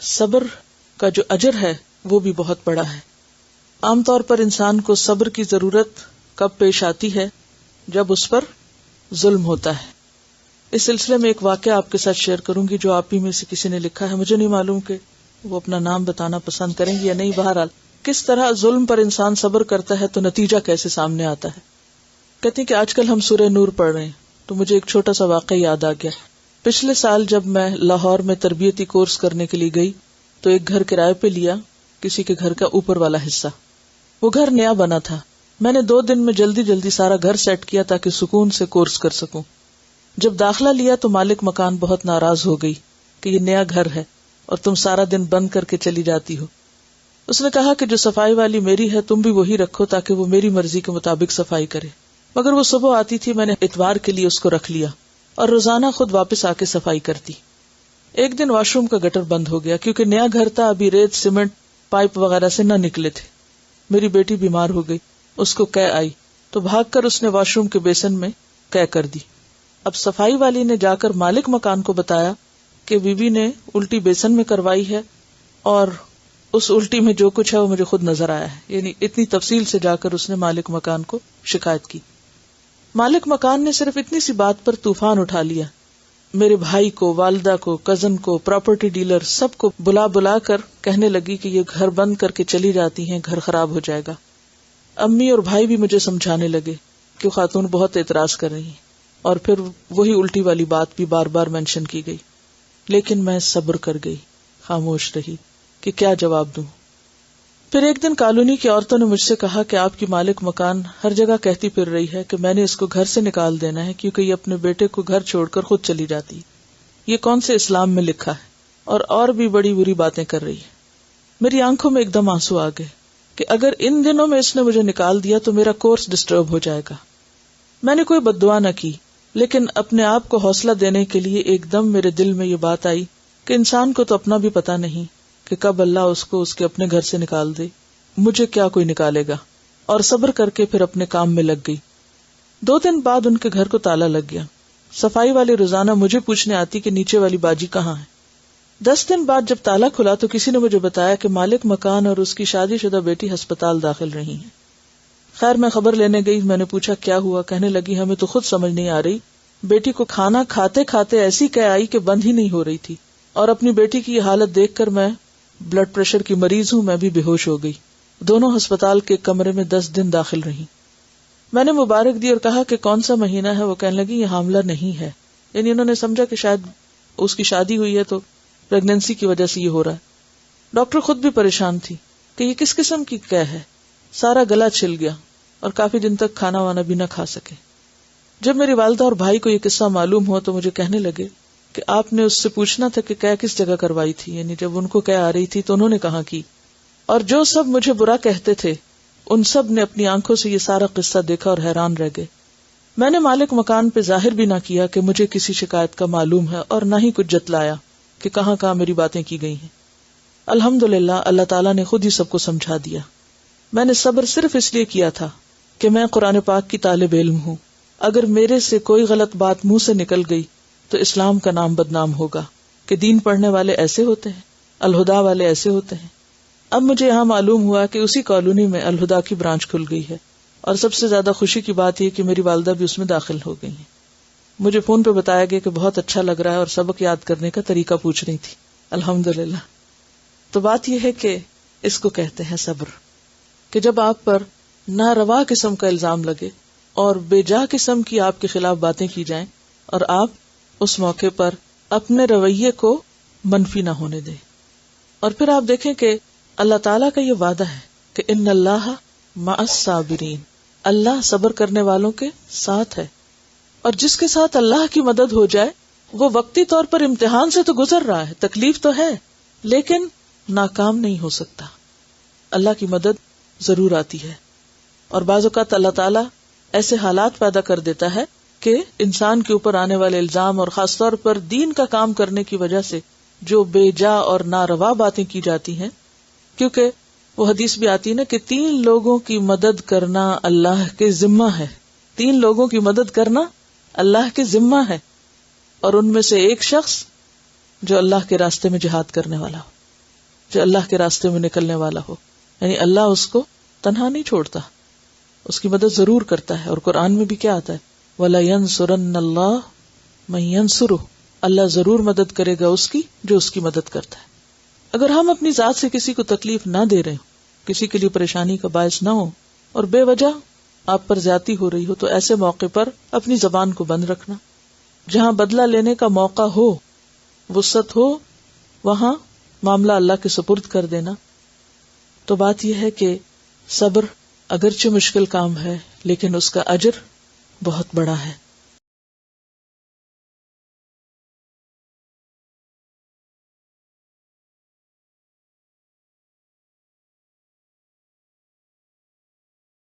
صبر کا جو اجر ہے وہ بھی بہت بڑا ہے. عام طور پر انسان کو صبر کی ضرورت کب پیش آتی ہے؟ جب اس پر ظلم ہوتا ہے. اس سلسلے میں ایک واقعہ آپ کے ساتھ شیئر کروں گی جو آپ ہی میں سے کسی نے لکھا ہے. مجھے نہیں معلوم کہ وہ اپنا نام بتانا پسند کریں گے یا نہیں. بہرحال کس طرح ظلم پر انسان صبر کرتا ہے تو نتیجہ کیسے سامنے آتا ہے. کہتے ہیں کہ آج کل ہم سورہ نور پڑھ رہے ہیں تو مجھے ایک چھوٹا سا واقعہ یاد آ گیا. پچھلے سال جب میں لاہور میں تربیتی کورس کرنے کے لیے گئی تو ایک گھر کرائے پہ لیا, کسی کے گھر کا اوپر والا حصہ. وہ گھر نیا بنا تھا. میں نے 2 دن میں جلدی سارا گھر سیٹ کیا تاکہ سکون سے کورس کر سکوں. جب داخلہ لیا تو مالک مکان بہت ناراض ہو گئی کہ یہ نیا گھر ہے اور تم سارا دن بند کر کے چلی جاتی ہو. اس نے کہا کہ جو صفائی والی میری ہے تم بھی وہی رکھو تاکہ وہ میری مرضی کے مطابق صفائی کرے. مگر وہ صبح آتی تھی, میں نے اتوار کے لیے اس کو رکھ لیا اور روزانہ خود واپس آ کے صفائی کرتی. ایک دن واش روم کا گٹر بند ہو گیا کیونکہ نیا گھر تھا, ابھی ریت سیمنٹ پائپ وغیرہ سے نہ نکلے تھے. میری بیٹی بیمار ہو گئی, اس کو قے آئی تو بھاگ کر اس نے واش روم کے بیسن میں قے کر دی. اب صفائی والی نے جا کر مالک مکان کو بتایا کہ بیوی نے الٹی بیسن میں کروائی ہے اور اس الٹی میں جو کچھ ہے وہ مجھے خود نظر آیا ہے. یعنی اتنی تفصیل سے جا کر اس نے مالک مکان کو شکایت کی. مالک مکان نے صرف اتنی سی بات پر طوفان اٹھا لیا. میرے بھائی کو, والدہ کو, کزن کو, پراپرٹی ڈیلر سب کو بلا کر کہنے لگی کہ یہ گھر بند کر کے چلی جاتی ہیں, گھر خراب ہو جائے گا. امی اور بھائی بھی مجھے سمجھانے لگے کہ خاتون بہت اعتراض کر رہی ہیں اور پھر وہی الٹی والی بات بھی بار بار مینشن کی گئی. لیکن میں صبر کر گئی, خاموش رہی کہ کیا جواب دوں. پھر ایک دن کالونی کی عورتوں نے مجھ سے کہا کہ آپ کی مالک مکان ہر جگہ کہتی پھر رہی ہے کہ میں نے اس کو گھر سے نکال دینا ہے کیونکہ یہ اپنے بیٹے کو گھر چھوڑ کر خود چلی جاتی. یہ کون سے اسلام میں لکھا ہے؟ اور بھی بڑی بری باتیں کر رہی ہے. میری آنکھوں میں ایک دم آنسو آ گئے کہ اگر ان دنوں میں اس نے مجھے نکال دیا تو میرا کورس ڈسٹرب ہو جائے گا. میں نے کوئی بد دعا نہ کی, لیکن اپنے آپ کو حوصلہ دینے کے لیے ایک دم میرے دل میں یہ بات آئی کہ انسان کو تو اپنا بھی پتا نہیں کہ کب اللہ اس کو اس کے اپنے گھر سے نکال دے, مجھے کیا کوئی نکالے گا. اور صبر کر کے پھر اپنے کام میں لگ گئی. 2 دن بعد ان کے گھر کو تالا لگ گیا. صفائی والے روزانہ مجھے پوچھنے آتی کہ نیچے والی باجی کہاں ہے. 10 دن بعد جب تالا کھلا تو کسی نے مجھے بتایا کہ مالک مکان اور اس کی شادی شدہ بیٹی ہسپتال داخل رہی ہیں. خیر میں خبر لینے گئی, میں نے پوچھا کیا ہوا. کہنے لگی ہمیں تو خود سمجھ نہیں آ رہی, بیٹی کو کھانا کھاتے کھاتے ایسی قے آئی کہ بند ہی نہیں ہو رہی تھی, اور اپنی بیٹی کی یہ حالت دیکھ کر میں بلڈ پریشر کی مریض ہوں, میں بھی بے ہوش ہو گئی. دونوں ہسپتال کے کمرے میں 10 دن داخل رہی. میں نے مبارک دی اور کہا کہ کون سا مہینہ ہے. وہ کہنے لگی یہ حاملہ نہیں ہے. یعنی انہوں نے سمجھا کہ شاید اس کی شادی ہوئی ہے تو پریگنینسی کی وجہ سے یہ ہو رہا ہے. ڈاکٹر خود بھی پریشان تھی کہ یہ کس قسم کی قے ہے. سارا گلا چھل گیا اور کافی دن تک کھانا وانا بھی نہ کھا سکے. جب میری والدہ اور بھائی کو یہ قصہ معلوم ہوا تو مجھے کہنے لگے کہ آپ نے اس سے پوچھنا تھا کہ قے کس جگہ کروائی تھی. یعنی جب ان کو قے آ رہی تھی تو انہوں نے کہاں کی. اور جو سب مجھے برا کہتے تھے ان سب نے اپنی آنکھوں سے یہ سارا قصہ دیکھا اور حیران رہ گئے. میں نے مالک مکان پہ ظاہر بھی نہ کیا کہ مجھے کسی شکایت کا معلوم ہے اور نہ ہی کچھ جتلایا کہ کہاں کہاں میری باتیں کی گئی ہیں. الحمدللہ اللہ تعالیٰ نے خود ہی سب کو سمجھا دیا. میں نے صبر صرف اس لیے کیا تھا کہ میں قرآن پاک کی طالب علم ہوں. اگر میرے سے کوئی غلط بات منہ سے نکل گئی تو اسلام کا نام بدنام ہوگا کہ دین پڑھنے والے ایسے ہوتے ہیں, الہدا والے ایسے ہوتے ہیں. اب مجھے یہاں معلوم ہوا کہ اسی کالونی میں الہدا کی برانچ کھل گئی ہے, اور سب سے زیادہ خوشی کی بات یہ کہ میری والدہ بھی اس میں داخل ہو گئی ہیں. مجھے فون پہ بتایا گیا کہ بہت اچھا لگ رہا ہے اور سبق یاد کرنے کا طریقہ پوچھ رہی تھی. الحمدللہ. تو بات یہ ہے کہ اس کو کہتے ہیں صبر, کہ جب آپ پر ناروا قسم کا الزام لگے اور بے جا قسم کی آپ کے خلاف باتیں کی جائیں اور آپ اس موقع پر اپنے رویے کو منفی نہ ہونے دیں. اور پھر آپ دیکھیں کہ اللہ تعالیٰ کا یہ وعدہ ہے کہ ان اللہ مع الصابرین, اللہ صبر کرنے والوں کے ساتھ ہے. اور جس کے ساتھ اللہ کی مدد ہو جائے وہ وقتی طور پر امتحان سے تو گزر رہا ہے, تکلیف تو ہے, لیکن ناکام نہیں ہو سکتا. اللہ کی مدد ضرور آتی ہے. اور بعض اوقات اللہ تعالیٰ ایسے حالات پیدا کر دیتا ہے کہ انسان کے اوپر آنے والے الزام اور خاص طور پر دین کا کام کرنے کی وجہ سے جو بے جا اور ناروا باتیں کی جاتی ہیں, کیونکہ وہ حدیث بھی آتی ہے نا کہ 3 لوگوں کی مدد کرنا اللہ کے ذمہ ہے. 3 لوگوں کی مدد کرنا اللہ کے ذمہ ہے, اور ان میں سے ایک شخص جو اللہ کے راستے میں جہاد کرنے والا ہو. جو اللہ کے راستے میں نکلنے والا ہو. یعنی اللہ اس کو تنہا نہیں چھوڑتا، اس کی مدد ضرور کرتا ہے. اور قرآن میں بھی کیا آتا ہے؟ وَلَيَنْصُرَنَّ اللَّهُ مَن يَنْصُرُهُ، اللہ ضرور مدد کرے گا اس کی جو اس کی مدد کرتا ہے. اگر ہم اپنی ذات سے کسی کو تکلیف نہ دے رہے ہوں، کسی کے لیے پریشانی کا باعث نہ ہو اور بے وجہ آپ پر زیادتی ہو رہی ہو، تو ایسے موقع پر اپنی زبان کو بند رکھنا. جہاں بدلہ لینے کا موقع ہو، وسعت ہو، وہاں معاملہ اللہ کے سپرد کر دینا. تو بات یہ ہے کہ صبر اگرچہ مشکل کام ہے لیکن اس کا اجر بہت بڑا ہے.